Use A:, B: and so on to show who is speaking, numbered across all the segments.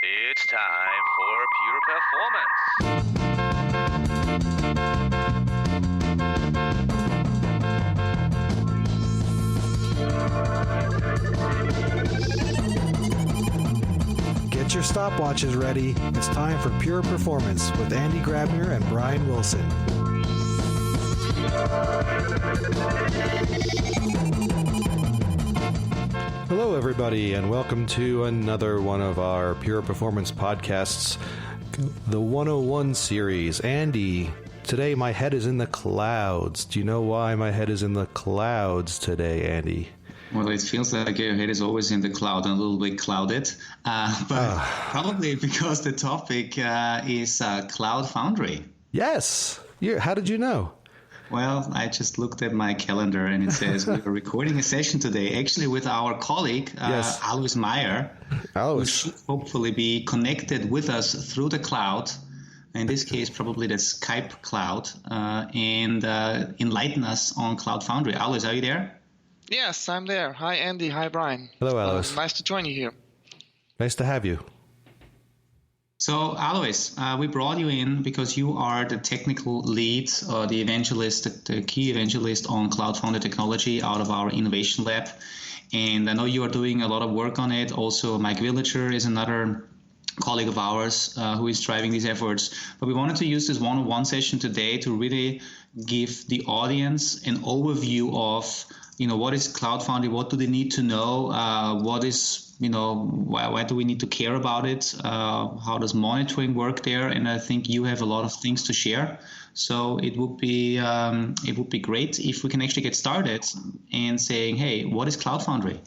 A: It's time for Pure Performance.
B: Get your stopwatches ready. It's time for Pure Performance with Andy Grabner and Brian Wilson. Hello, everybody, and welcome to another one of our Pure Performance podcasts, the 101 series. Andy, today my head is in the clouds. Do you know why my head is in the clouds today, Andy?
C: Well, it feels like your head is always in the cloud and a little bit clouded, but probably because the topic is Cloud Foundry.
B: Yes. How did you know?
C: Well, I just looked at my calendar and it says we are recording a session today, actually with our colleague, Alois Mayr, who should hopefully be connected with us through the cloud, in this case probably the Skype cloud, and enlighten us on Cloud Foundry. Alois, are you there?
D: Yes, I'm there. Hi, Andy. Hi, Brian.
B: Hello, Alois.
D: Nice to join you here.
B: Nice to have you.
C: So, Alois, we brought you in because you are the technical lead, the evangelist, the key evangelist on Cloud Foundry technology out of our innovation lab. And I know you are doing a lot of work on it. Also, Mike Villager is another colleague of ours who is driving these efforts. But we wanted to use this one-on-one session today to really give the audience an overview of, what is Cloud Foundry? What do they need to know? What is why do we need to care about it? How does monitoring work there? And I think you have a lot of things to share. So it would be great if we can actually get started and saying, hey, what is Cloud Foundry?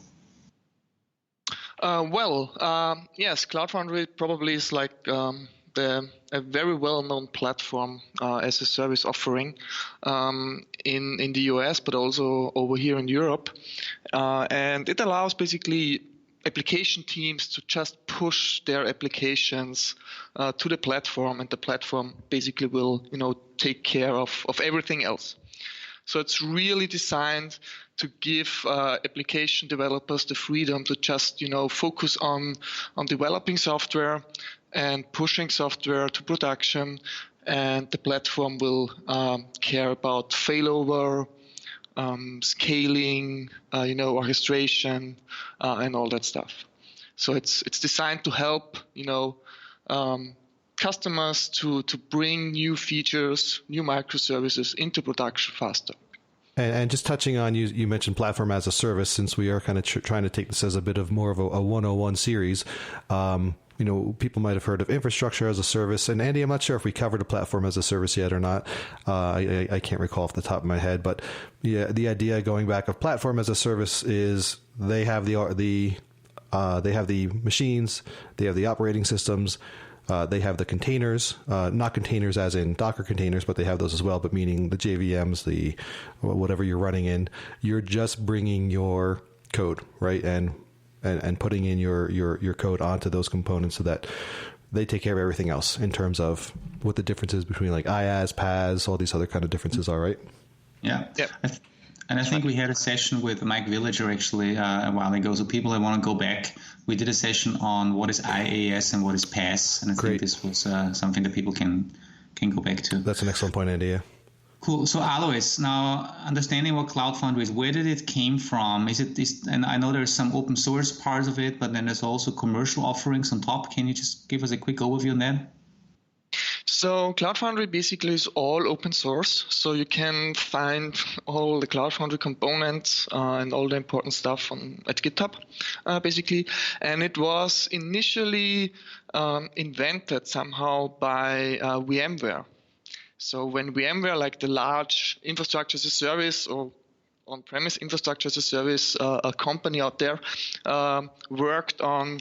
D: Yes, Cloud Foundry probably is like a very well-known platform as a service offering in the US, but also over here in Europe. And it allows basically application teams to just push their applications to the platform, and the platform basically will, take care of everything else. So it's really designed to give application developers the freedom to just, focus on developing software and pushing software to production, and the platform will care about failover, scaling, orchestration, and all that stuff. So it's designed to help, customers to bring new features, new microservices into production faster.
B: And just touching on, you mentioned platform as a service, since we are kind of trying to take this as a bit of more of a 101 series. People might have heard of infrastructure as a service. And Andy, I'm not sure if we covered a platform as a service yet or not. I can't recall off the top of my head, but yeah, the idea going back of platform as a service is they have the machines, they have the operating systems, they have the containers, not containers as in Docker containers, but they have those as well, but meaning the JVMs, the whatever you're running in. You're just bringing your code, right? And putting in your code onto those components so that they take care of everything else in terms of what the differences between like IaaS, PaaS, all these other kind of differences are, right?
C: Yeah. Yep. And I think we had a session with Mike Villager actually a while ago. So people that want to go back, we did a session on what is IaaS and what is PaaS. And I think this was something that people can go back to.
B: That's an excellent point, Andy. Yeah.
C: Cool. So Alois, now understanding what Cloud Foundry is, where did it came from? And I know there's some open source parts of it, but then there's also commercial offerings on top. Can you just give us a quick overview on that?
D: So Cloud Foundry basically is all open source. So you can find all the Cloud Foundry components and all the important stuff at GitHub, basically. And it was initially invented somehow by VMware. So when VMware, like the large infrastructure as a service or on-premise infrastructure as a service, a company out there, worked on,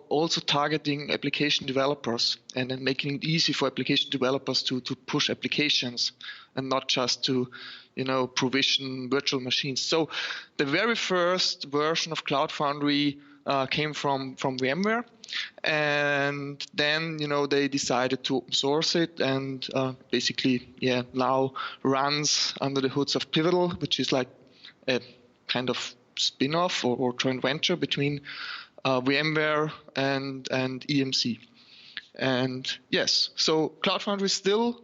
D: also targeting application developers and then making it easy for application developers to push applications and not just to, provision virtual machines. So the very first version of Cloud Foundry came from VMware. And then, they decided to open source it and basically, now runs under the hoods of Pivotal, which is like a kind of spin-off or joint venture between VMware, and EMC. And yes, so Cloud Foundry still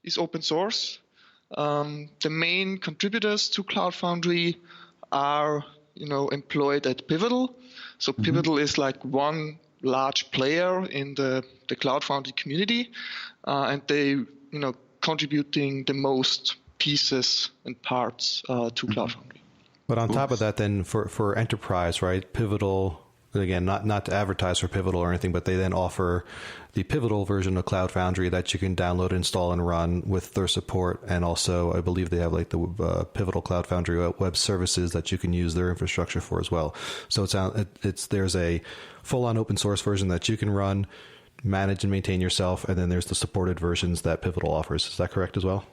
D: is open source. The main contributors to Cloud Foundry are, employed at Pivotal. So Pivotal is like one large player in the Cloud Foundry community, and they, contributing the most pieces and parts to Cloud Foundry.
B: But on top of that, then for enterprise, right? Pivotal, again, not to advertise for Pivotal or anything, but they then offer the Pivotal version of Cloud Foundry that you can download, install, and run with their support. And also, I believe they have like the Pivotal Cloud Foundry web services that you can use their infrastructure for as well. So there's a full-on open source version that you can run, manage and maintain yourself, and then there's the supported versions that Pivotal offers. Is that correct as well?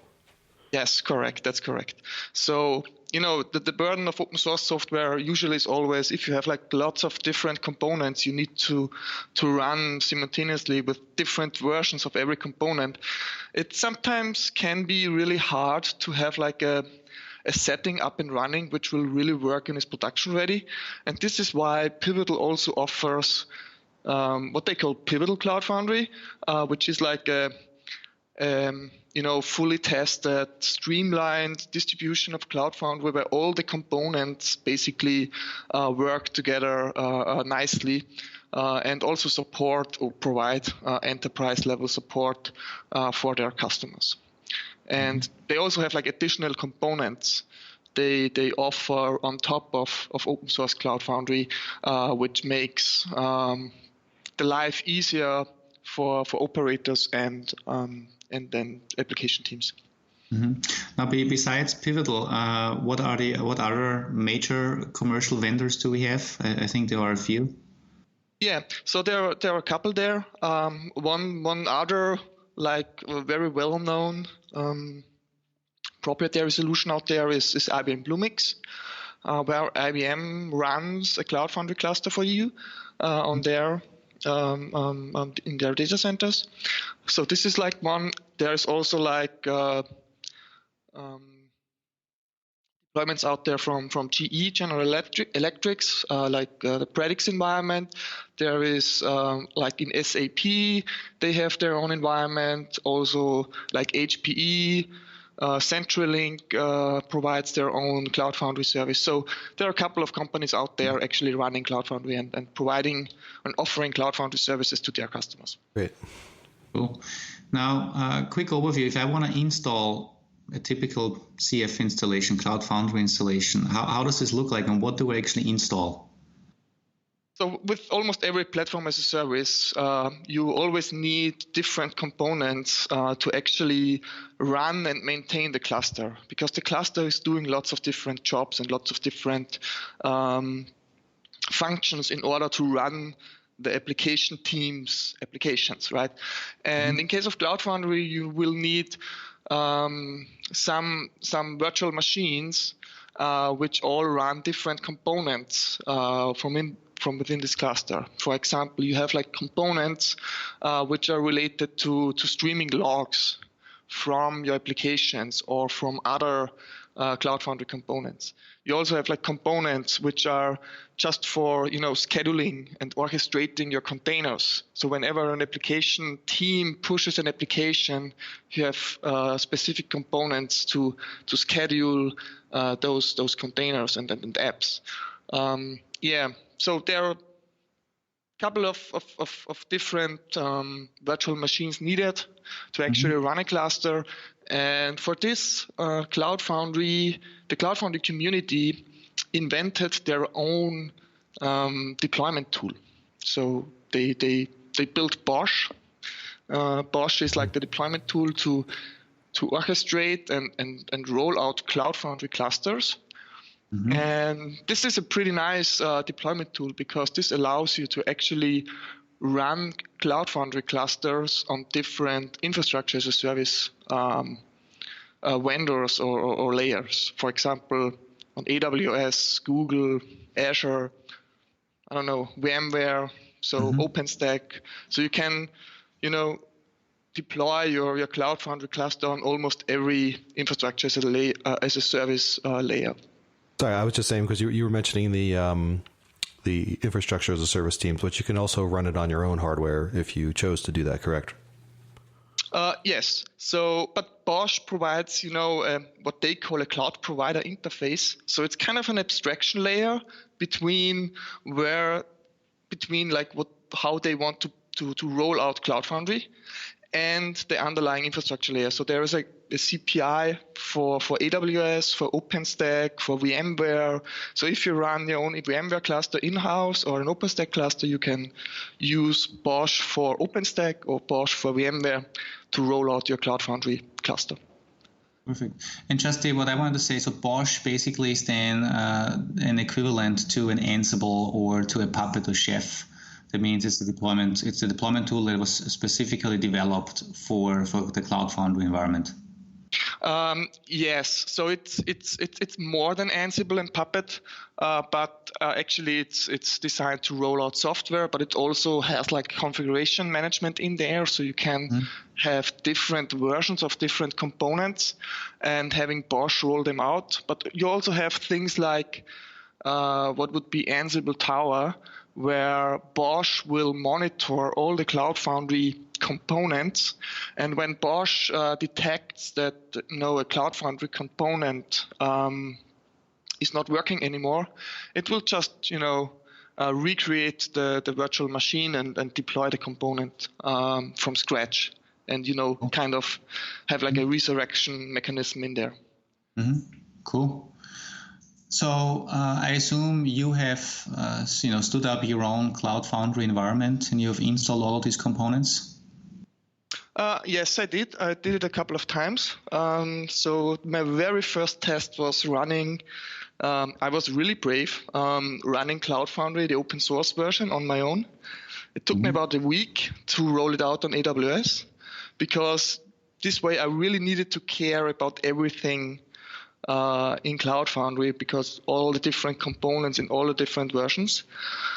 D: Yes, correct. That's correct. So, the burden of open source software usually is always, if you have like lots of different components, you need to run simultaneously with different versions of every component. It sometimes can be really hard to have like a setting up and running which will really work and is production ready. And this is why Pivotal also offers what they call Pivotal Cloud Foundry, which is like a fully tested, streamlined distribution of Cloud Foundry where all the components basically work together nicely and also support or provide enterprise level support for their customers. And they also have like additional components they offer on top of open source Cloud Foundry, which makes the life easier for operators and then application teams.
C: Now, besides Pivotal, what other major commercial vendors do we have? I think there are a few.
D: Yeah, so there are a couple there. One other like very well known proprietary solution out there is IBM Bluemix, where IBM runs a Cloud Foundry cluster for you on their in their data centers. So this is like one. There's also like deployments out there from GE, General Electrics, like the Predix environment. There is like in SAP, they have their own environment. Also like HPE, CenturyLink provides their own Cloud Foundry service. So there are a couple of companies out there actually running Cloud Foundry and providing and offering Cloud Foundry services to their customers.
B: Great.
C: Cool. Now, quick overview. If I want to install a typical CF installation, Cloud Foundry installation, how does this look like and what do I actually install?
D: So with almost every platform as a service, you always need different components to actually run and maintain the cluster, because the cluster is doing lots of different jobs and lots of different functions in order to run the application team's applications, right? And in case of Cloud Foundry, you will need some virtual machines which all run different components from within this cluster. For example, you have like components which are related to streaming logs from your applications or from other Cloud Foundry components. You also have like components which are just for scheduling and orchestrating your containers. So whenever an application team pushes an application, you have specific components to schedule those containers and apps. So there are a couple of different virtual machines needed to actually run a cluster. And for this, the Cloud Foundry community invented their own deployment tool. So they built Bosch. Bosch is like the deployment tool to orchestrate and roll out Cloud Foundry clusters. And this is a pretty nice deployment tool because this allows you to actually run Cloud Foundry clusters on different infrastructure as a service vendors or layers. For example, on AWS, Google, Azure, VMware, so OpenStack. So you can, deploy your Cloud Foundry cluster on almost every infrastructure as a service layer.
B: Sorry, I was just saying because you were mentioning the the infrastructure as a service teams, but you can also run it on your own hardware if you chose to do that, correct?
D: Yes. So, but Bosch provides, what they call a cloud provider interface. So it's kind of an abstraction layer between how they want to roll out Cloud Foundry and the underlying infrastructure layer. So there is a CPI for AWS, for OpenStack, for VMware. So if you run your own VMware cluster in-house or an OpenStack cluster, you can use Bosch for OpenStack or Bosch for VMware to roll out your Cloud Foundry cluster.
C: Perfect. And just what I wanted to say, so Bosch basically is then an equivalent to an Ansible or to a Puppet or Chef. That means it's the deployment tool that was specifically developed for the Cloud Foundry environment.
D: Yes, so it's more than Ansible and Puppet, but actually it's designed to roll out software, but it also has like configuration management in there, so you can have different versions of different components and having Bosch roll them out. But you also have things like what would be Ansible Tower, where Bosch will monitor all the Cloud Foundry components, and when Bosch detects that a Cloud Foundry component is not working anymore, it will just recreate the virtual machine and deploy the component from scratch, and kind of have like a resurrection mechanism in there.
C: Cool. So I assume you have stood up your own Cloud Foundry environment and you have installed all of these components?
D: Yes, I did. I did it a couple of times. So my very first test was running, I was really brave, running Cloud Foundry, the open source version, on my own. It took me about a week to roll it out on AWS, because this way I really needed to care about everything in Cloud Foundry, because all the different components in all the different versions.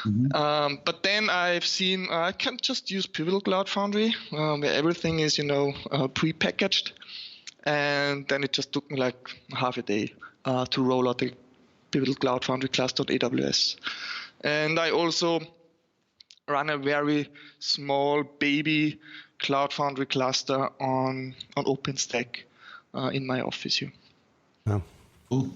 D: But then I've seen I can just use Pivotal Cloud Foundry, where everything is pre-packaged, and then it just took me like half a day to roll out the Pivotal Cloud Foundry cluster on AWS. And I also run a very small baby Cloud Foundry cluster on OpenStack in my office here.
B: Oh.
C: Cool.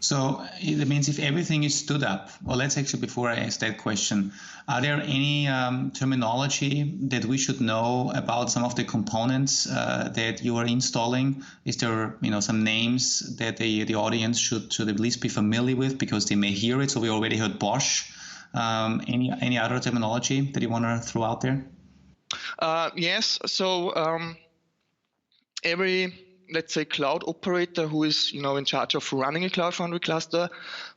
C: So that means if everything is stood up, well, let's actually, before I ask that question, are there any terminology that we should know about some of the components that you are installing? Is there, some names that the audience should at least be familiar with, because they may hear it? So we already heard Bosch. Any other terminology that you want to throw out there?
D: Yes. So every, let's say, cloud operator who is in charge of running a Cloud Foundry cluster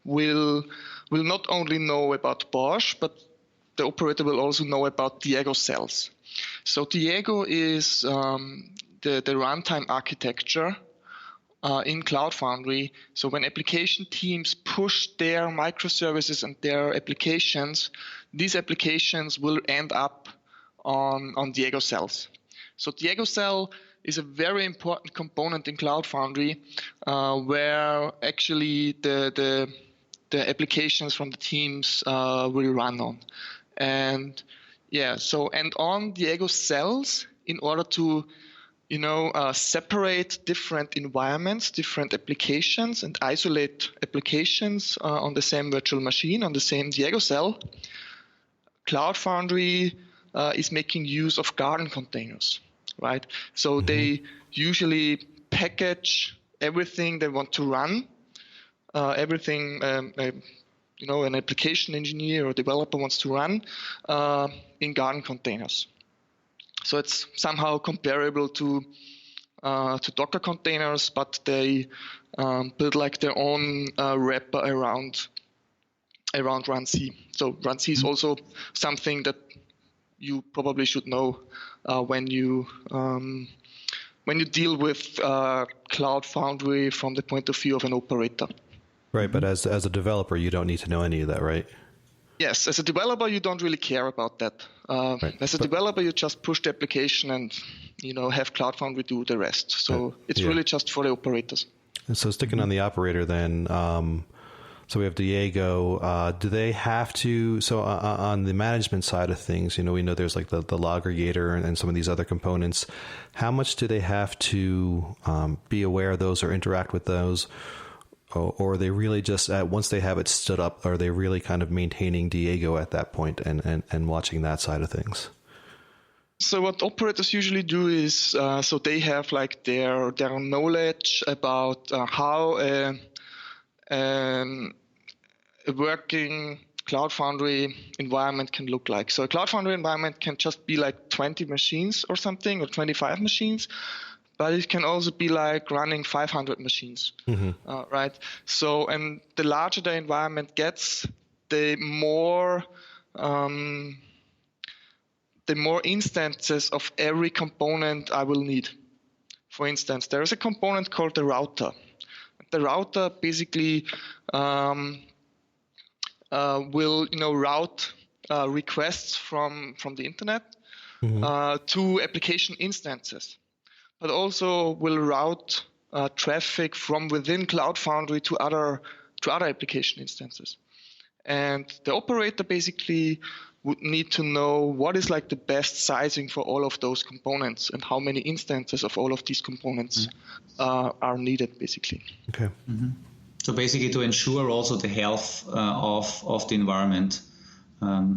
D: will not only know about Bosch, but the operator will also know about Diego cells. So Diego is the runtime architecture in Cloud Foundry. So when application teams push their microservices and their applications, these applications will end up on Diego cells. So Diego cell is a very important component in Cloud Foundry, where actually the applications from the teams will run on. And and on Diego cells, in order to separate different environments, different applications, and isolate applications on the same virtual machine, on the same Diego cell, Cloud Foundry is making use of Garden containers. Right, so they usually package everything they want to run, everything an application engineer or developer wants to run in Garden containers. So it's somehow comparable to Docker containers, but they build like their own wrapper around runC. So runC is also something that you probably should know when you deal with Cloud Foundry from the point of view of an operator.
B: Right, but as a developer, you don't need to know any of that, right?
D: Yes, as a developer, you don't really care about that.
B: Right.
D: As a developer, you just push the application and have Cloud Foundry do the rest. So it's really just for the operators.
B: And so sticking on the operator then, So we have Diego. Do they have to? So on the management side of things, we know there's like the Logregator and some of these other components. How much do they have to be aware of those or interact with those? Or are they really just once they have it stood up, are they really kind of maintaining Diego at that point and watching that side of things?
D: So what operators usually do is, so they have like their knowledge about how a working Cloud Foundry environment can look like. So a Cloud Foundry environment can just be like 20 machines or something, or 25 machines, but it can also be like running 500 machines, right? So, and the larger the environment gets, the more instances of every component I will need. For instance, there is a component called the router. The router basically will route requests from the internet to application instances, but also will route traffic from within Cloud Foundry to other application instances. And the operator basically would need to know what is like the best sizing for all of those components and how many instances of all of these components are needed, basically.
B: Okay.
C: Mm-hmm. So basically to ensure also the health of the environment.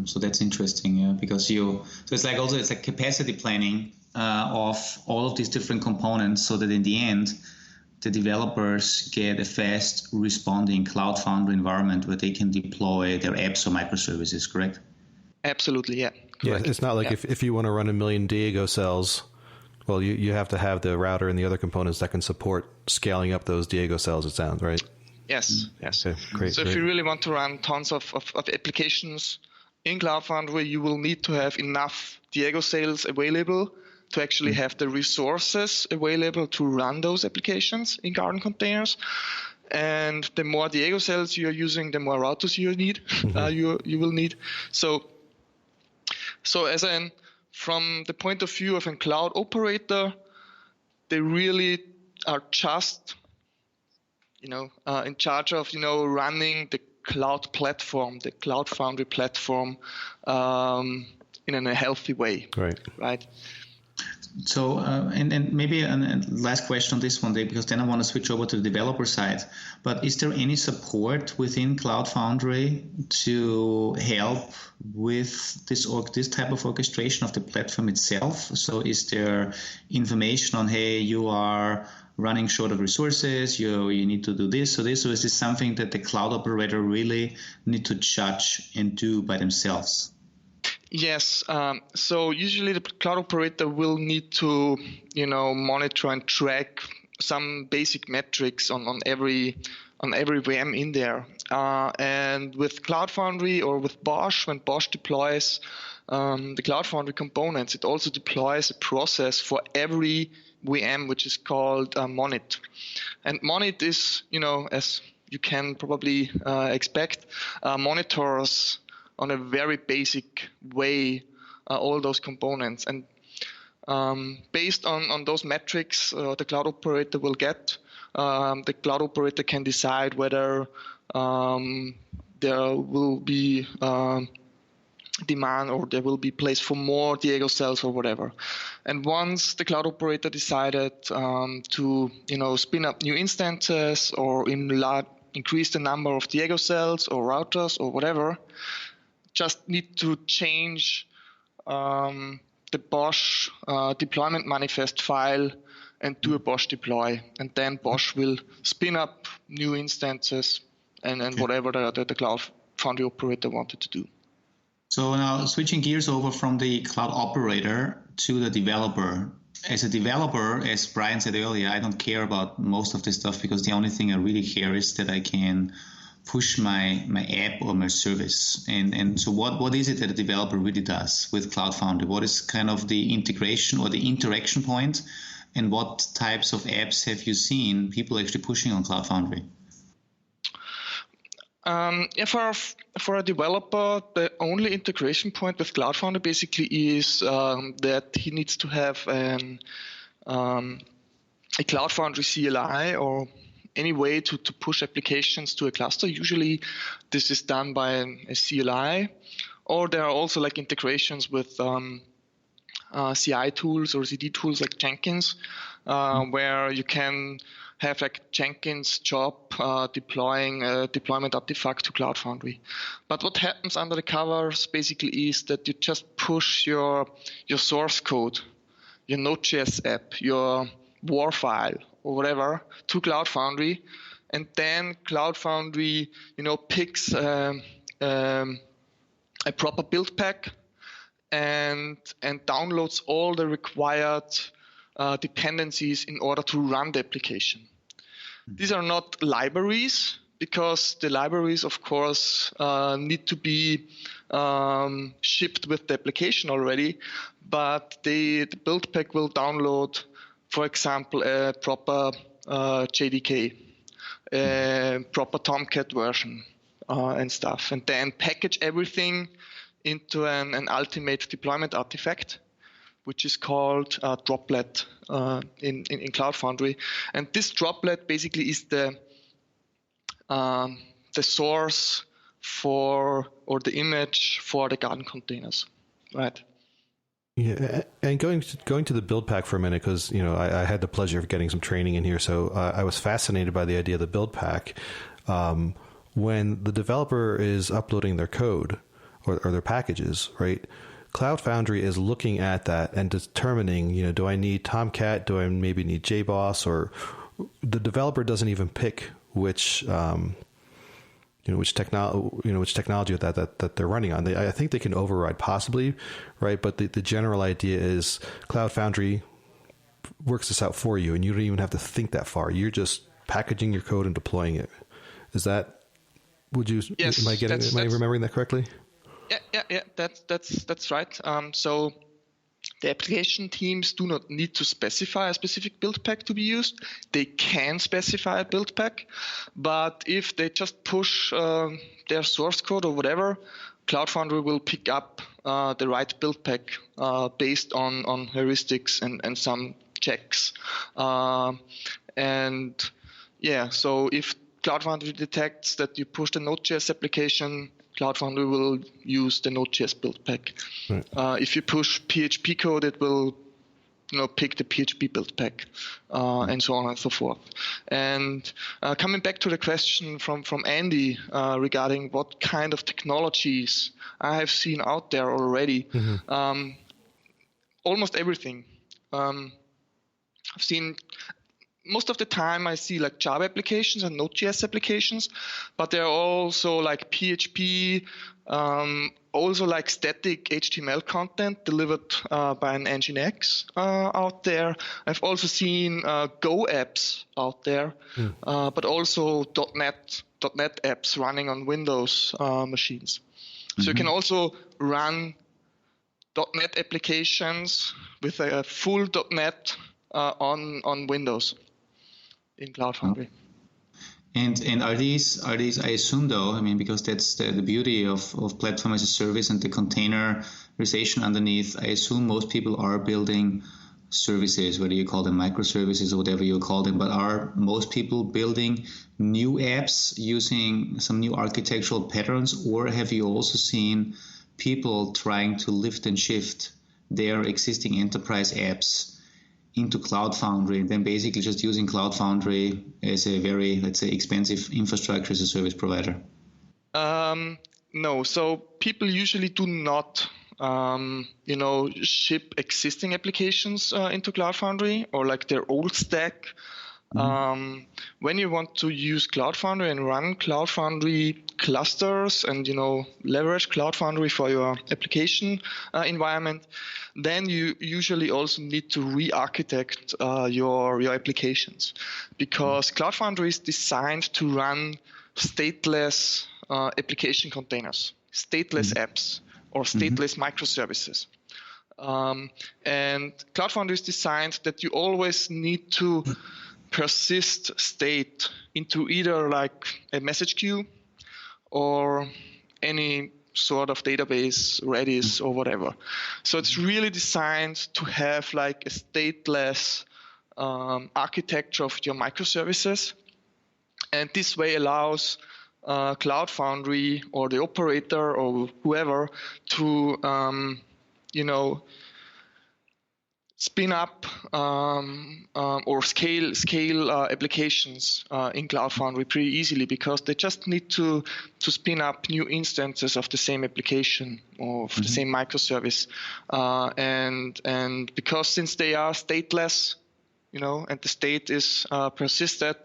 C: So that's interesting, yeah, because so it's like capacity planning of all of these different components, so that in the end, the developers get a fast responding Cloud Foundry environment where they can deploy their apps or microservices, correct?
D: Absolutely, yeah.
B: Correct. Yeah, it's not like if you want to run 1 million Diego cells, well, you have to have the router and the other components that can support scaling up those Diego cells, it sounds, right?
D: Yes.
B: Okay, great.
D: So if you really want to run tons of applications in Cloud Foundry, you will need to have enough Diego cells available to actually have the resources available to run those applications in Garden containers. And the more Diego cells you're using, the more routers you need. You will need. So from the point of view of a cloud operator, they really are just in charge of running the cloud platform, the Cloud Foundry platform, in a healthy way. Right.
C: So, and maybe a last question on this one, Dave, because then I want to switch over to the developer side. But is there any support within Cloud Foundry to help with this type of orchestration of the platform itself? So is there information on, hey, you are running short of resources, you need to do this or this, or is this something that the cloud operator really need to judge and do by themselves?
D: Yes. So usually the cloud operator will need to, monitor and track some basic metrics on every VM in there. And with Cloud Foundry or with Bosch, when Bosch deploys the Cloud Foundry components, it also deploys a process for every VM, which is called Monit. And Monit is, as you can probably expect, monitors on a very basic way all those components. And based on those metrics the cloud operator will get, the cloud operator can decide whether there will be demand or there will be place for more Diego cells or whatever. And once the cloud operator decided to spin up new instances or increase the number of Diego cells or routers or whatever, just need to change the Bosch deployment manifest file and do a Bosch deploy. And then Bosch will spin up new instances and whatever the Cloud Foundry operator wanted to do.
C: So now switching gears over from the cloud operator to the developer. As a developer, as Brian said earlier, I don't care about most of this stuff because the only thing I really care is that I can push my app or my service. And so what is it that a developer really does with Cloud Foundry? What is kind of the integration or the interaction point? And what types of apps have you seen people actually pushing on Cloud Foundry?
D: For a developer, the only integration point with Cloud Foundry basically is that he needs to have a Cloud Foundry CLI or any way to push applications to a cluster. Usually this is done by a CLI, or there are also like integrations with CI tools or CD tools like Jenkins, where you can have like Jenkins job deploying a deployment artifact to Cloud Foundry. But what happens under the covers basically is that you just push your source code, your Node.js app, your WAR file or whatever to Cloud Foundry, and then Cloud Foundry, picks a proper build pack and downloads all the required dependencies in order to run the application. These are not libraries, because the libraries, of course, need to be shipped with the application already, but the build pack will download, for example, a proper JDK, a proper Tomcat version and stuff, and then package everything into an ultimate deployment artifact, which is called Droplet in Cloud Foundry. And this Droplet basically is the source for, or the image for, the Garden containers, right?
B: Yeah, and going to the build pack for a minute, because I had the pleasure of getting some training in here, so I was fascinated by the idea of the build pack. When the developer is uploading their code or their packages, right? Cloud Foundry is looking at that and determining, do I need Tomcat? Do I maybe need JBoss? Or the developer doesn't even pick which technology that they're running on. I think they can override possibly, right? But the general idea is Cloud Foundry works this out for you, and you don't even have to think that far. You're just packaging your code and deploying it. Is that?
D: Yes,
B: am I remembering that correctly?
D: Yeah. That's right. So the application teams do not need to specify a specific build pack to be used. They can specify a build pack, but if they just push their source code or whatever, Cloud Foundry will pick up the right build pack based on heuristics and some checks. So if Cloud Foundry detects that you push the Node.js application, Cloud Foundry will use the Node.js build pack. Right. If you push PHP code, it will pick the PHP build pack, and so on and so forth. And coming back to the question from Andy regarding what kind of technologies I have seen out there already, almost everything. I've seen... Most of the time I see like Java applications and Node.js applications, but there are also like PHP, also like static HTML content delivered by an Nginx out there. I've also seen Go apps out there, but also .NET apps running on Windows machines. So you can also run .NET applications with a full .NET on Windows in Cloud Foundry.
E: And are these I assume though, because that's the beauty of platform as a service and the containerization underneath, I assume most people are building services, whether you call them microservices or whatever you call them, but are most people building new apps using some new architectural patterns, or have you also seen people trying to lift and shift their existing enterprise apps into Cloud Foundry, and then basically just using Cloud Foundry as a very, let's say, expensive infrastructure as a service provider?
D: No. So people usually do not, ship existing applications into Cloud Foundry or like their old stack. When you want to use Cloud Foundry and run Cloud Foundry clusters and leverage Cloud Foundry for your application environment, then you usually also need to re-architect your applications, because Cloud Foundry is designed to run stateless application containers, stateless apps, or stateless microservices. And Cloud Foundry is designed that you always need to persist state into either like a message queue or any sort of database, Redis or whatever. So it's really designed to have like a stateless architecture of your microservices. And this way allows Cloud Foundry or the operator or whoever to, spin up or scale applications in Cloud Foundry pretty easily, because they just need to spin up new instances of the same application or of the same microservice, and because since they are stateless, and the state is persisted,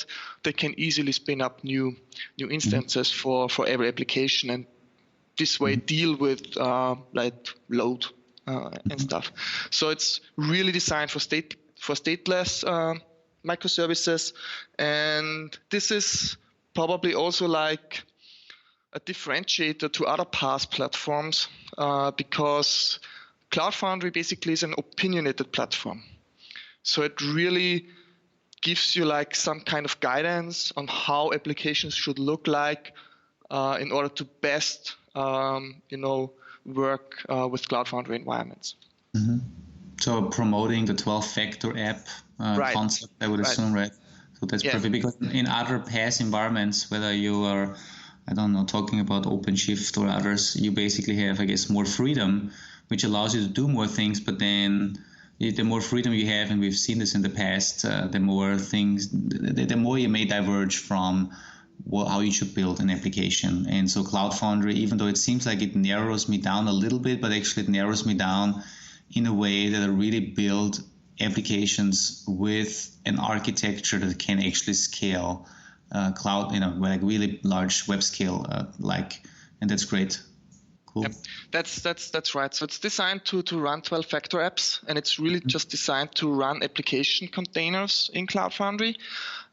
D: they can easily spin up new instances for every application, and this way deal with like load and stuff. So it's really designed for stateless microservices, and this is probably also like a differentiator to other PaaS platforms, because Cloud Foundry basically is an opinionated platform. So it really gives you like some kind of guidance on how applications should look like in order to best, work with Cloud Foundry environments.
E: So promoting the 12-factor app concept, I would assume, right? So that's perfect, because in other PaaS environments, whether you are, I don't know, talking about OpenShift or others, you basically have, I guess, more freedom, which allows you to do more things, but then the more freedom you have, and we've seen this in the past, the more you may diverge from how you should build an application. And so Cloud Foundry, even though it seems like it narrows me down a little bit, but actually it narrows me down in a way that I really build applications with an architecture that can actually scale cloud, like really large web scale, and that's great. Cool.
D: Yep. That's right. So it's designed to run 12-factor apps, and it's really just designed to run application containers in Cloud Foundry.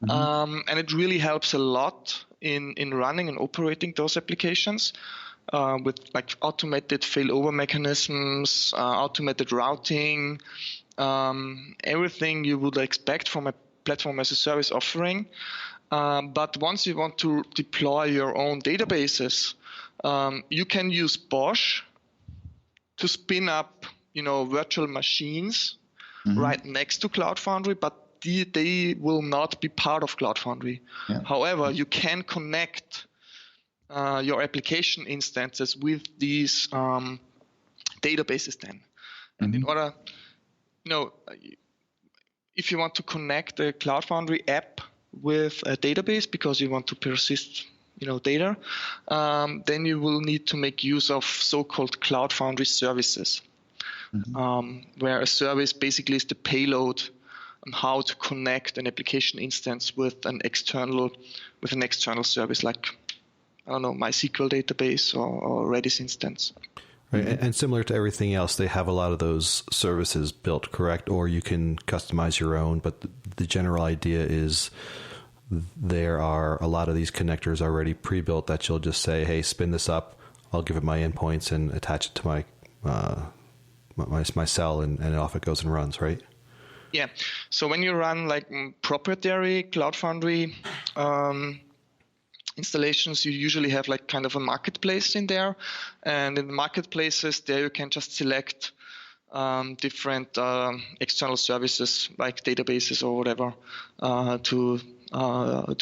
D: And it really helps a lot in running and operating those applications with like automated failover mechanisms, automated routing, everything you would expect from a platform as a service offering. But once you want to deploy your own databases, you can use BOSH to spin up, virtual machines right next to Cloud Foundry, but they will not be part of Cloud Foundry. Yeah. However, you can connect your application instances with these databases then. And in order, if you want to connect a Cloud Foundry app with a database because you want to persist data, then you will need to make use of so-called Cloud Foundry services, where a service basically is the payload on how to connect an application instance with an external service, like, I don't know, MySQL database or Redis instance.
B: Right, and similar to everything else, they have a lot of those services built, correct? Or you can customize your own, but the general idea is there are a lot of these connectors already pre-built that you'll just say, hey, spin this up, I'll give it my endpoints and attach it to my cell, and off it goes and runs, right?
D: Yeah. So when you run like proprietary Cloud Foundry installations, you usually have like kind of a marketplace in there. And in the marketplaces there you can just select different external services like databases or whatever to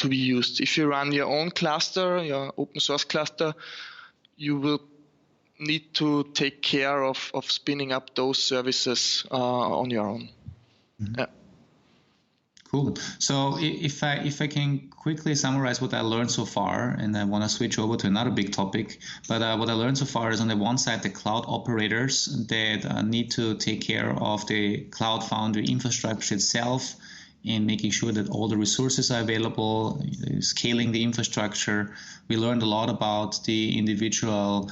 D: be used. If you run your own cluster, your open source cluster, you will need to take care of spinning up those services on your own. Yeah.
E: Cool. So if I can quickly summarize what I learned so far, and I want to switch over to another big topic, but what I learned so far is on the one side, the cloud operators that need to take care of the Cloud Foundry infrastructure itself and making sure that all the resources are available, scaling the infrastructure. We learned a lot about the individual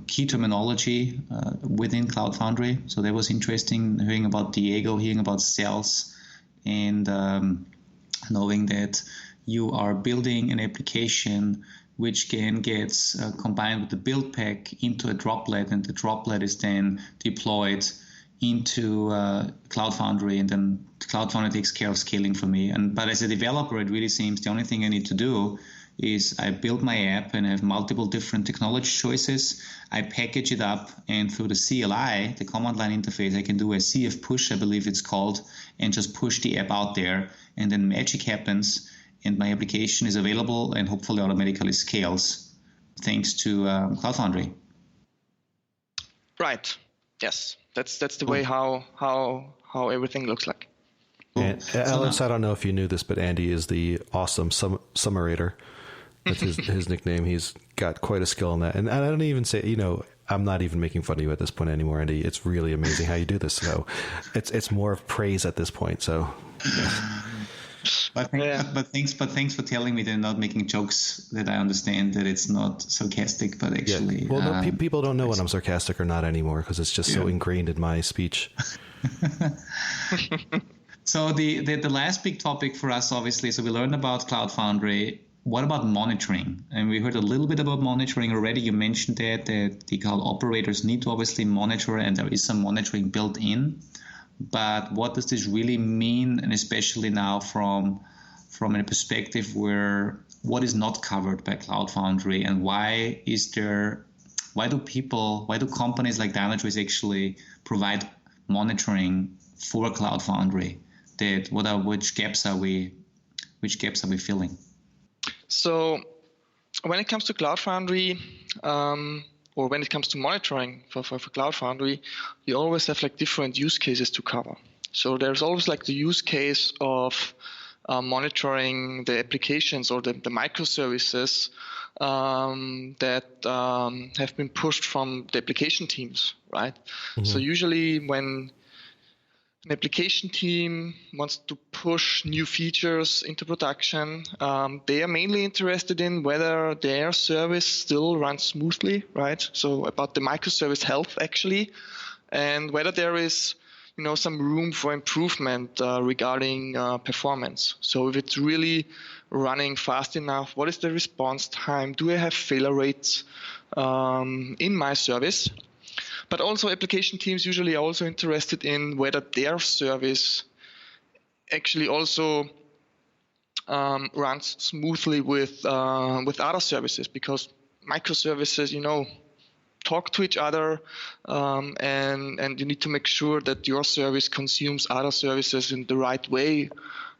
E: key terminology within Cloud Foundry. So that was interesting, hearing about Diego, hearing about cells, and knowing that you are building an application which can get combined with the build pack into a droplet, and the droplet is then deployed into Cloud Foundry, and then Cloud Foundry takes care of scaling for me. But as a developer, it really seems the only thing I need to do is I build my app and I have multiple different technology choices. I package it up, and through the CLI, the command line interface, I can do a CF push, I believe it's called, and just push the app out there, and then magic happens, and my application is available and hopefully automatically scales thanks to Cloud Foundry.
D: Right. Yes. That's the way how everything looks like.
B: And Alois, I don't know if you knew this, but Andy is the awesome summarator. That's his nickname. He's got quite a skill in that. And I don't even say, I'm not even making fun of you at this point anymore, Andy. It's really amazing how you do this. So it's more of praise at this point. So,
E: but thanks for telling me they're not making jokes. That I understand that it's not sarcastic, but actually.
B: Yeah. Well, no, people don't know when I'm sarcastic or not anymore because it's just so ingrained in my speech.
E: So the last big topic for us, obviously, so we learned about Cloud Foundry. What about monitoring? And we heard a little bit about monitoring already. You mentioned that the cloud operators need to obviously monitor, and there is some monitoring built in. But what does this really mean, and especially now from a perspective where what is not covered by Cloud Foundry, and why do companies like Dynatrace actually provide monitoring for Cloud Foundry? Which gaps are we filling?
D: So when it comes to Cloud Foundry, or when it comes to monitoring for Cloud Foundry, you always have like different use cases to cover. So there's always like the use case of monitoring the applications or the microservices that have been pushed from the application teams, right? Mm-hmm. So usually when an application team wants to push new features into production, they are mainly interested in whether their service still runs smoothly, right? So about the microservice health actually, and whether there is some room for improvement regarding performance. So if it's really running fast enough, what is the response time? Do I have failure rates in my service? But also application teams usually are also interested in whether their service actually also runs smoothly with other services, because microservices, talk to each other, and you need to make sure that your service consumes other services in the right way,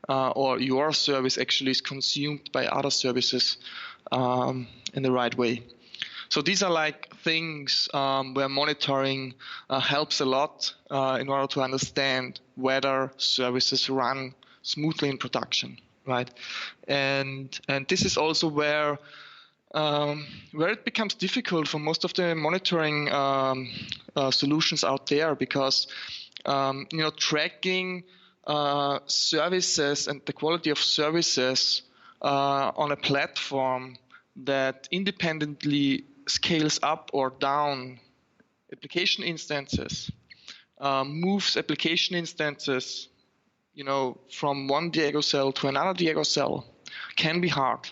D: or your service actually is consumed by other services in the right way. So these are like things where monitoring helps a lot in order to understand whether services run smoothly in production, right? And this is also where it becomes difficult for most of the monitoring solutions out there, because tracking services and the quality of services on a platform that independently scales up or down application instances, moves application instances, from one Diego cell to another Diego cell, can be hard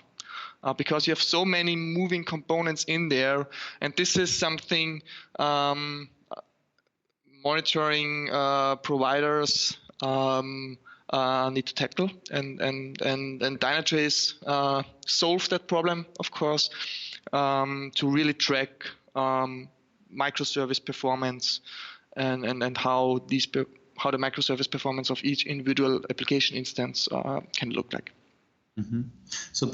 D: because you have so many moving components in there, and this is something monitoring providers need to tackle, and Dynatrace solved that problem, of course, to really track microservice performance and how the microservice performance of each individual application instance can look like.
E: Mm-hmm. So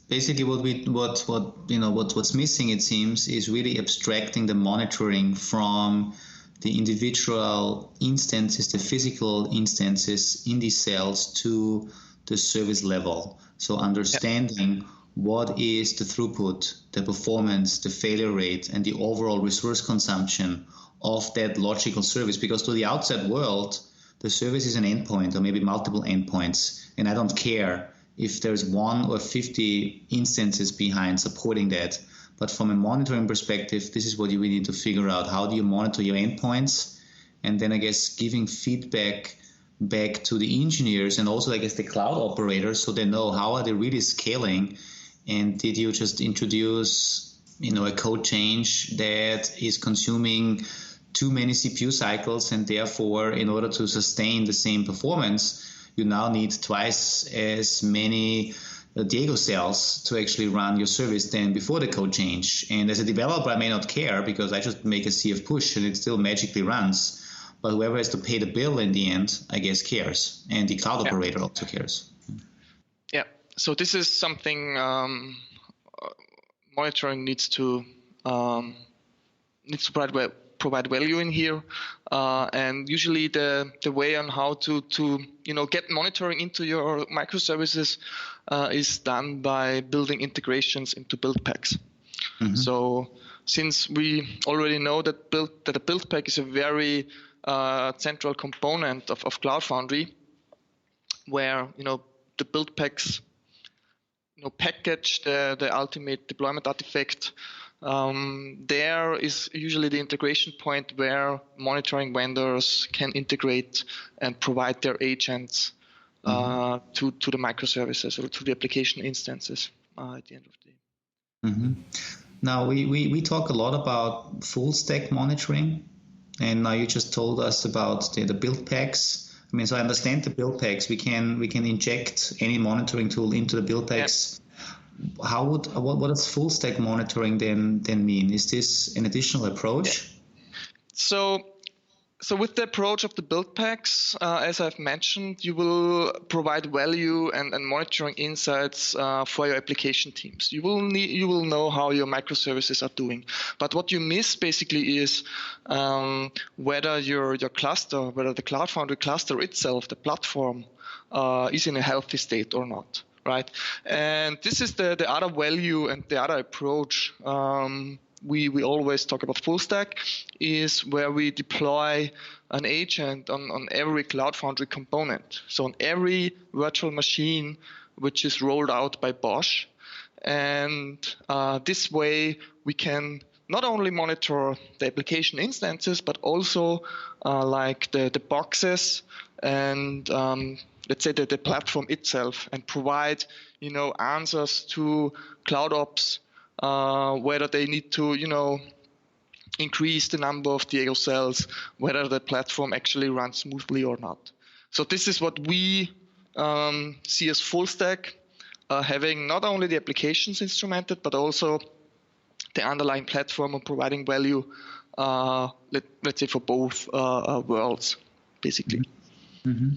E: basically, what's missing, it seems, is really abstracting the monitoring from the individual instances, the physical instances in these cells, to the service level. So understanding what is the throughput, the performance, the failure rate, and the overall resource consumption of that logical service. Because to the outside world, the service is an endpoint or maybe multiple endpoints, and I don't care if there's 1 or 50 instances behind supporting that. But from a monitoring perspective, this is what you really need to figure out. How do you monitor your endpoints? And then I guess giving feedback back to the engineers and also I guess the cloud operators, so they know how are they really scaling. And did you just introduce a code change that is consuming too many CPU cycles, and therefore in order to sustain the same performance, you now need twice as many Diego cells to actually run your service than before the code change. And as a developer, I may not care because I just make a CF push and it still magically runs. But whoever has to pay the bill in the end, I guess, cares. And the cloud operator also cares.
D: Yeah. So this is something monitoring needs to provide value in here, and usually the way on how to get monitoring into your microservices is done by building integrations into build packs. Mm-hmm. So since we already know that a build pack is a very central component of Cloud Foundry, where the build packs package the ultimate deployment artifact. There is usually the integration point where monitoring vendors can integrate and provide their agents to the microservices or to the application instances at the end of the day.
E: Mm-hmm. Now, we talk a lot about full stack monitoring, and now you just told us about the build packs. I mean, so I understand the build packs. We can inject any monitoring tool into the build packs. Yep. What does full stack monitoring then mean? Is this an additional approach?
D: Yeah. So with the approach of the build packs, as I've mentioned, you will provide value and monitoring insights for your application teams. You will know how your microservices are doing. But what you miss basically is whether your cluster, whether the Cloud Foundry cluster itself, the platform, is in a healthy state or not. Right, and this is the other value and the other approach. We always talk about full stack, is where we deploy an agent on every Cloud Foundry component. So on every virtual machine which is rolled out by Bosch. And this way we can not only monitor the application instances, but also like the boxes and let's say the platform itself, and provide answers to cloud ops, whether they need to increase the number of Diego cells, whether the platform actually runs smoothly or not. So this is what we see as full stack, having not only the applications instrumented, but also the underlying platform and providing value, let's say for both worlds, basically.
E: Mm-hmm.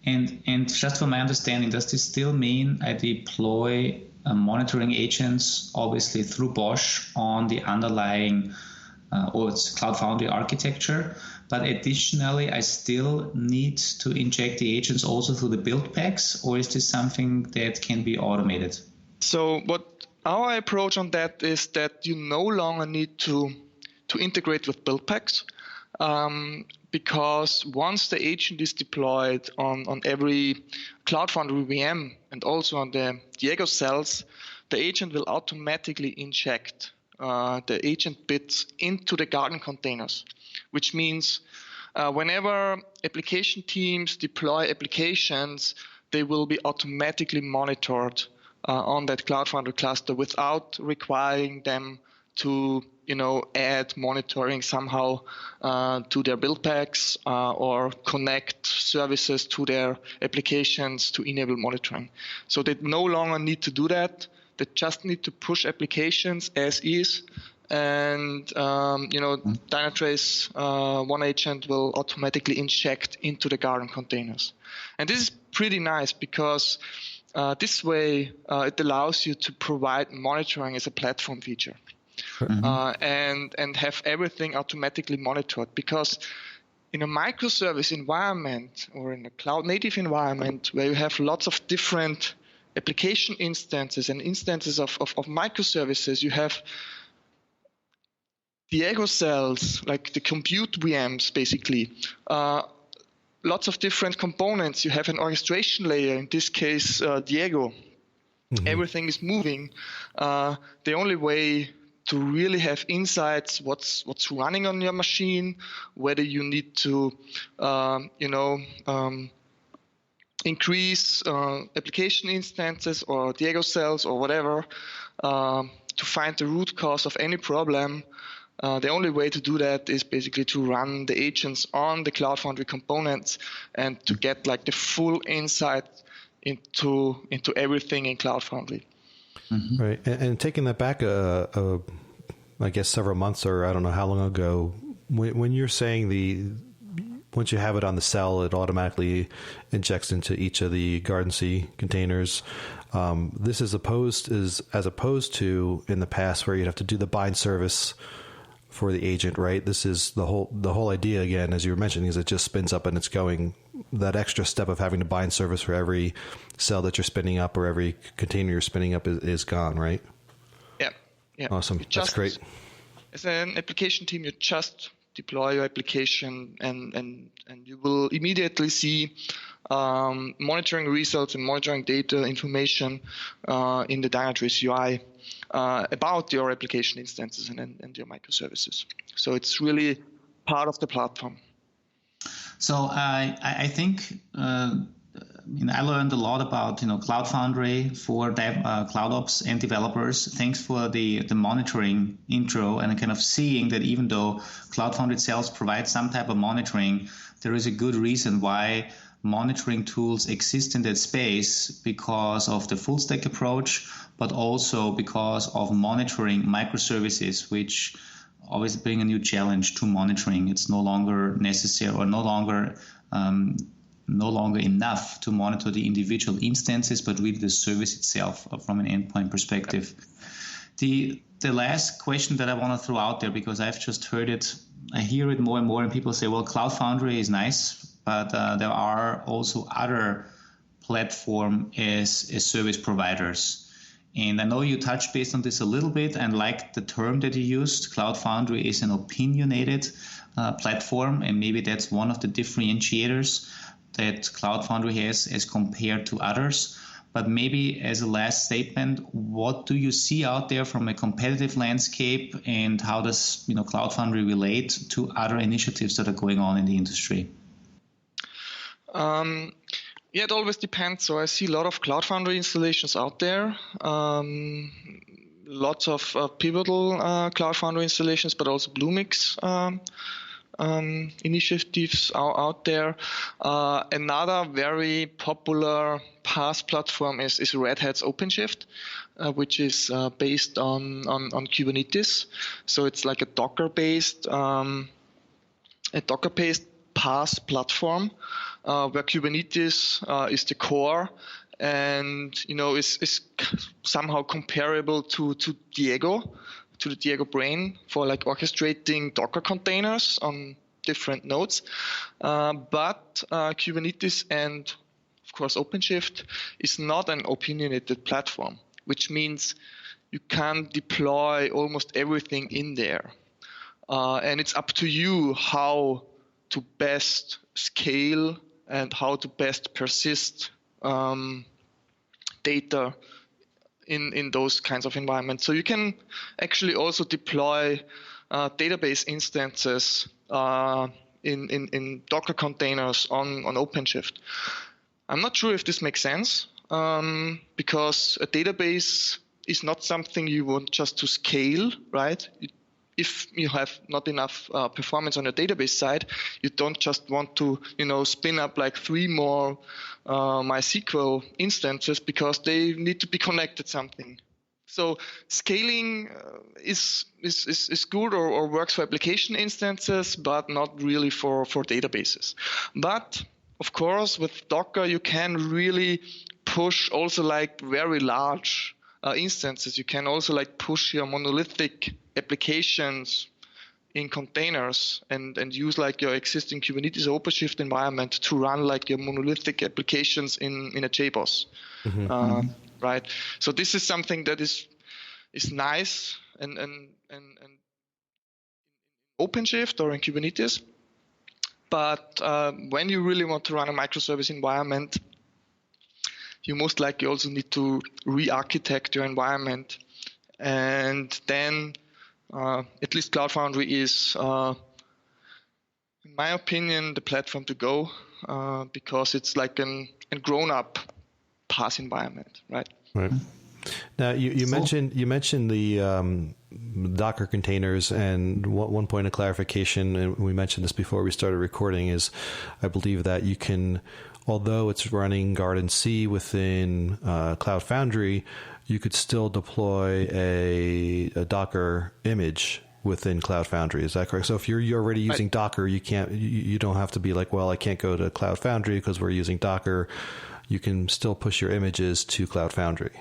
E: And just from my understanding, does this still mean I deploy monitoring agents, obviously through Bosch, on the underlying or it's Cloud Foundry architecture, but additionally I still need to inject the agents also through the build packs, or is this something that can be automated?
D: So what our approach on that is that you no longer need to integrate with build packs. Because once the agent is deployed on every Cloud Foundry VM and also on the Diego cells, the agent will automatically inject the agent bits into the Garden containers, which means whenever application teams deploy applications, they will be automatically monitored on that Cloud Foundry cluster without requiring them to add monitoring somehow to their build packs or connect services to their applications to enable monitoring. So they no longer need to do that. They just need to push applications as is, and Dynatrace One Agent will automatically inject into the Garden containers. And this is pretty nice because this way it allows you to provide monitoring as a platform feature. And have everything automatically monitored, because in a microservice environment or in a cloud native environment where you have lots of different application instances and instances of microservices, you have Diego cells, like the compute VMs basically, lots of different components. You have an orchestration layer, in this case Diego. Mm-hmm. Everything is moving. The only way to really have insights what's running on your machine, whether you need to increase application instances or Diego cells or whatever, to find the root cause of any problem. The only way to do that is basically to run the agents on the Cloud Foundry components and to get like the full insight into everything in Cloud Foundry.
B: Mm-hmm. Right, and taking that back, I guess several months or I don't know how long ago, when you're saying once you have it on the cell, it automatically injects into each of the Garden C containers. This is as opposed to in the past where you'd have to do the bind service for the agent, right? This is the whole idea, again, as you were mentioning, is it just spins up and it's going. That extra step of having to bind service for every cell that you're spinning up or every container you're spinning up is gone, right?
D: Yeah.
B: Awesome. That's great.
D: As an application team, you just deploy your application and you will immediately see monitoring results and monitoring data information in the Dynatrace UI about your application instances and your microservices. So it's really part of the platform.
E: So I think I learned a lot about Cloud Foundry for Cloud Ops and developers. Thanks for the monitoring intro and kind of seeing that even though Cloud Foundry itself provides some type of monitoring, there is a good reason why monitoring tools exist in that space, because of the full stack approach, but also because of monitoring microservices, which always bring a new challenge to monitoring. It's no longer necessary or no longer enough to monitor the individual instances, but really the service itself from an endpoint perspective. The last question that I want to throw out there, because I've just heard it, I hear it more and more, and people say, well, Cloud Foundry is nice, but there are also other platform as service providers. And I know you touched base on this a little bit and like the term that you used. Cloud Foundry is an opinionated platform, and maybe that's one of the differentiators that Cloud Foundry has as compared to others. But maybe as a last statement, what do you see out there from a competitive landscape, and how does Cloud Foundry relate to other initiatives that are going on in the industry?
D: Yeah, it always depends. So I see a lot of Cloud Foundry installations out there. Lots of Pivotal Cloud Foundry installations, but also Bluemix initiatives are out there. Another very popular PaaS platform is Red Hat's OpenShift, which is based on Kubernetes. So it's like a Docker-based PaaS platform where Kubernetes is the core, and is somehow comparable to Diego, to the Diego Brain for like orchestrating Docker containers on different nodes. But Kubernetes and of course OpenShift is not an opinionated platform, which means you can deploy almost everything in there. And it's up to you how to best scale and how to best persist data in those kinds of environments. So you can actually also deploy database instances in Docker containers on OpenShift. I'm not sure if this makes sense because a database is not something you want just to scale, right? If you have not enough performance on your database side, you don't just want to, spin up like 3 more MySQL instances because they need to be connected something. So scaling is good or works for application instances, but not really for databases. But of course, with Docker, you can really push also like very large instances. You can also like push your monolithic applications in containers and use like your existing Kubernetes OpenShift environment to run like your monolithic applications in a JBoss, right? So this is something that is nice and OpenShift or in Kubernetes, but when you really want to run a microservice environment, you most likely also need to re-architect your environment, and then at least Cloud Foundry is, in my opinion, the platform to go because it's like a grown-up PaaS environment, right?
B: Right. Now you mentioned the Docker containers, and one point of clarification, and we mentioned this before we started recording, is I believe that you can, although it's running Garden C within Cloud Foundry, you could still deploy a Docker image within Cloud Foundry. Is that correct? So if you're already using Docker, you don't have to be like, well, I can't go to Cloud Foundry because we're using Docker. You can still push your images to Cloud Foundry.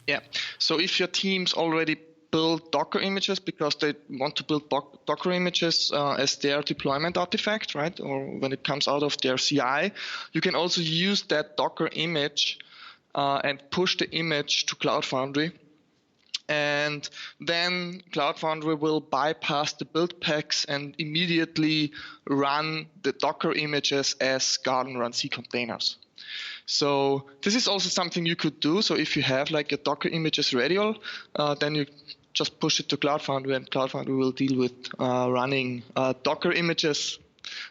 D: Yeah. So if your teams already build Docker images because they want to build Docker images as their deployment artifact, right? Or when it comes out of their CI, you can also use that Docker image and push the image to Cloud Foundry. And then Cloud Foundry will bypass the build packs and immediately run the Docker images as Garden Run C containers. So this is also something you could do. So if you have like a Docker images radial, then you just push it to Cloud Foundry, and Cloud Foundry will deal with running Docker images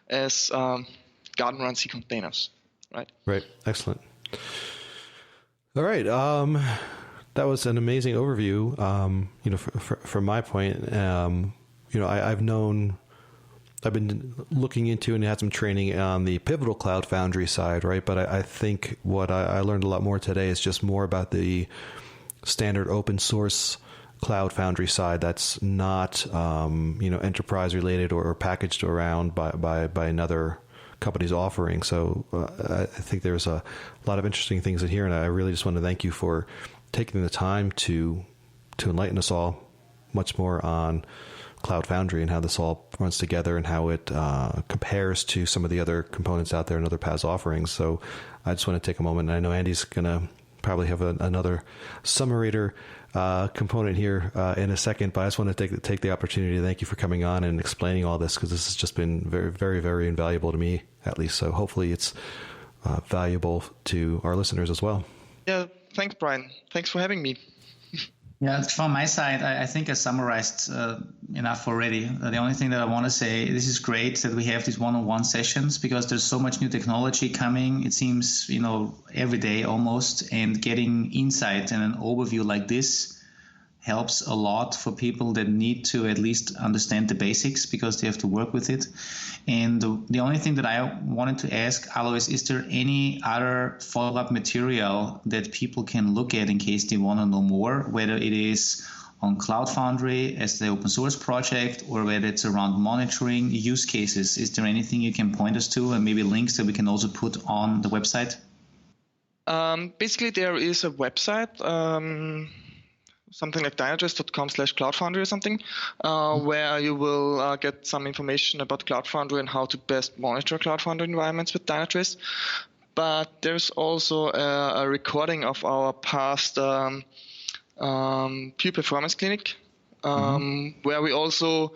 D: as Garden Run C containers. Right.
B: Right. Excellent. All right. That was an amazing overview. From my point, I've been looking into and had some training on the pivotal Cloud Foundry side, right? But I think what I learned a lot more today is just more about the standard open source Cloud Foundry side that's not, enterprise related or packaged around by another company's offering. So I think there's a lot of interesting things in here, and I really just want to thank you for taking the time to enlighten us all much more on Cloud Foundry and how this all runs together and how it compares to some of the other components out there and other PaaS offerings. So I just want to take a moment, and I know Andy's going to probably have another summarator component here in a second, but I just want to take the opportunity to thank you for coming on and explaining all this, because this has just been very, very, very invaluable to me, at least. So hopefully it's valuable to our listeners as well.
D: Yeah, thanks, Brian. Thanks for having me.
E: Yeah, from my side, I think I summarized enough already. The only thing that I want to say, this is great that we have these one-on-one sessions, because there's so much new technology coming. It seems, every day almost, and getting insight and an overview like this helps a lot for people that need to at least understand the basics, because they have to work with it. And the only thing that I wanted to ask, Alois, is there any other follow-up material that people can look at in case they want to know more, whether it is on Cloud Foundry as the open source project, or whether it's around monitoring use cases? Is there anything you can point us to, and maybe links that we can also put on the website?
D: Basically, there is a website, something like dynatrace.com/CloudFoundry or something, where you will get some information about Cloud Foundry and how to best monitor Cloud Foundry environments with Dynatrace. But there's also a recording of our past Pure Performance Clinic, where we also,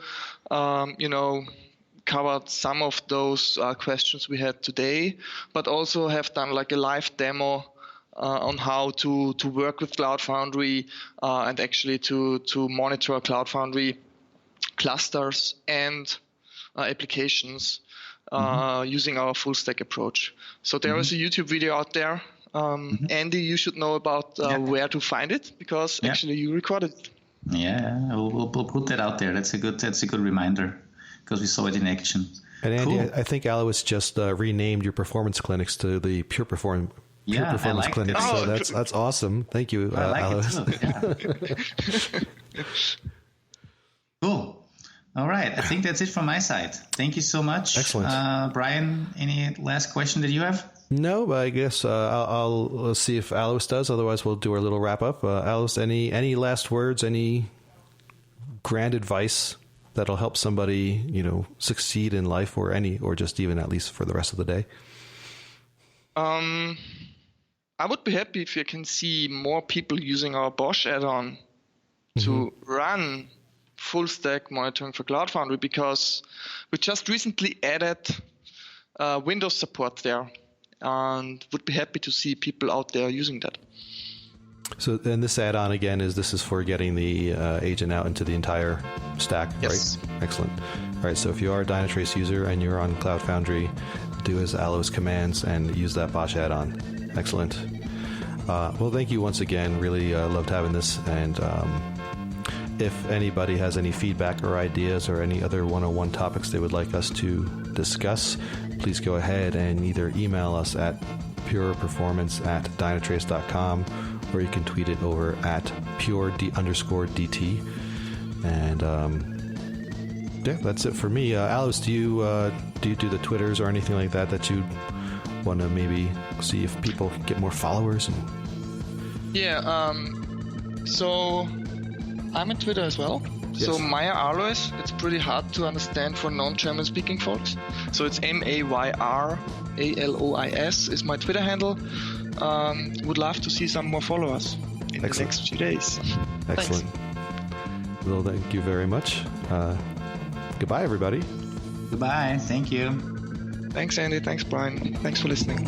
D: covered some of those questions we had today, but also have done like a live demo on how to work with Cloud Foundry and actually to monitor Cloud Foundry clusters and applications using our full stack approach. So there is a YouTube video out there. Andy, you should know about where to find it, because actually you recorded it.
E: Yeah, we'll put that out there. That's a good reminder, because we saw it in action.
B: And Andy,
E: cool.
B: I think Alois just renamed your performance clinics to the Pure Performance clinics.
D: Oh,
B: so that's awesome. Thank you, Alois.
E: Cool. All right. I think that's it from my side. Thank you so much.
B: Excellent.
E: Brian, any last question that you have?
B: No, but I guess I'll see if Alois does. Otherwise, we'll do our little wrap up. Alois, any last words? Any grand advice that'll help somebody, succeed in life, or just even at least for the rest of the day?
D: I would be happy if you can see more people using our Bosch add-on to run full stack monitoring for Cloud Foundry, because we just recently added Windows support there, and would be happy to see people out there using that.
B: So then this add-on again this is for getting the agent out into the entire stack,
D: yes.
B: Right? Excellent. All right, so if you are a Dynatrace user and you're on Cloud Foundry, do as Alois commands and use that Bosch add-on. Excellent. Well, thank you once again. Really loved having this. And if anybody has any feedback or ideas or any other one-on-one topics they would like us to discuss, please go ahead and either email us at pureperformance@dynatrace.com, or you can tweet it over at pure_DT. And Yeah, that's it for me. Alois, do you do the Twitters or anything like that you want to maybe see if people can get more followers?
D: Yeah, so I'm on Twitter as well.
B: Yes.
D: So Mayr Alois, it's pretty hard to understand for non-German speaking folks. So it's MAYRALOIS is my Twitter handle. Would love to see some more followers in the next few days.
B: Excellent. Well, thank you very much. Goodbye, everybody.
E: Goodbye. Thank you.
D: Thanks, Andy. Thanks, Brian. Thanks for listening.